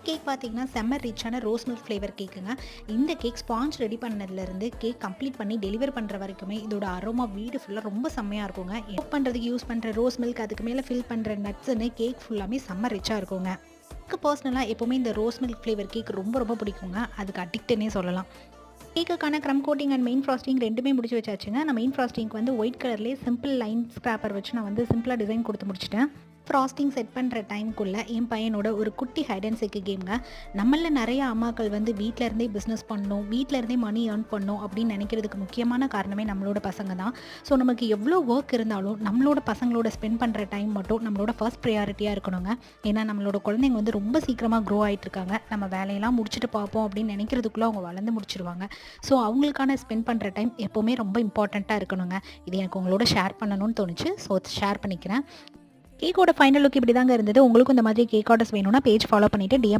Cake பார்த்தீங்கன்னா செம்ம ரிச்சான ரோஸ் மில்க் ஃப்ளேவர் கேக்குங்க. இந்த கேக் ஸ்பாஞ்ச் ரெடி பண்ணதுலேருந்து கேக் கம்ப்ளீட் பண்ணி டெலிவர் பண்ணுற வரைக்குமே இதோட அரோமா வீடு ஃபுல்லாக ரொம்ப செம்மையாக இருக்குங்க. குக் பண்ணுறதுக்கு யூஸ் பண்ணுற ரோஸ் மில்க், அதுக்கு மேலே ஃபில் பண்ணுற நட்ஸுன்னு கேக் ஃபுல்லாமே செம்ம ரிச்சாக இருக்குங்க. எனக்கு பர்சனலாக எப்போவுமே இந்த ரோஸ் மில்க் ஃப்ளேவர் கேக் ரொம்ப ரொம்ப பிடிக்குங்க. அதுக்கு அடிக்ட்னே சொல்லலாம். கேக்குக்கான க்ரம் கோட்டிங் அண்ட் மெயின் ஃப்ராஸ்டிங் ரெண்டுமே முடிச்சு வச்சாச்சுங்க. நான் மெயின் ஃப்ராஸ்டிங்க்கு வந்து ஒயிட் கலர்லேயே சிம்பிள் லைன் ஸ்க்ராப்பர் வச்சு நான் வந்து சிம்பிளாக டிசைன் கொடுத்து முடிச்சிட்டேன். ஃப்ராஸ்டிங் செட் பண்ணுற டைமுக்குள்ளே என் பையனோட ஒரு குட்டி ஹைட் அண்ட் சீக்கு கேம்ங்க. நம்மள நிறைய அம்மாக்கள் வந்து வீட்டில் இருந்தே பிஸ்னஸ் பண்ணணும், வீட்டில் இருந்தே மணி ஏர்ன் பண்ணணும் அப்படின்னு நினைக்கிறதுக்கு முக்கியமான காரணமே நம்மளோட பசங்க தான். ஸோ நமக்கு எவ்வளோ ஒர்க் இருந்தாலும் நம்மளோட பசங்களோட ஸ்பெண்ட் பண்ணுற டைம் மட்டும் நம்மளோட ஃபர்ஸ்ட் ப்ரையாரிட்டியாக இருக்கணுங்க. ஏன்னா நம்மளோட குழந்தைங்க வந்து ரொம்ப சீக்கிரமாக க்ரோ ஆகிட்டு இருக்காங்க. நம்ம வேலையெல்லாம் முடிச்சுட்டு பார்ப்போம் அப்படின்னு நினைக்கிறதுக்குள்ளே அவங்க வளர்ந்து முடிச்சிருவாங்க. ஸோ அவங்களுக்கான ஸ்பெண்ட் பண்ணுற டைம் எப்போவுமே ரொம்ப இம்பார்ட்டண்ட்டாக இருக்கணுங்க. இது எனக்கு உங்களோட ஷேர் பண்ணணும்னு தோணுச்சு. ஸோ ஷேர் பண்ணிக்கிறேன். கேக்கோட ஃபைனல் லுக் இப்படி தாங்க இருந்தது. உங்களுக்கும் இந்த மாதிரி கேக் ஆர்டர்ஸ் வேணும்னா பேஜ் ஃபாலோ பண்ணிவிட்டு டிஎம்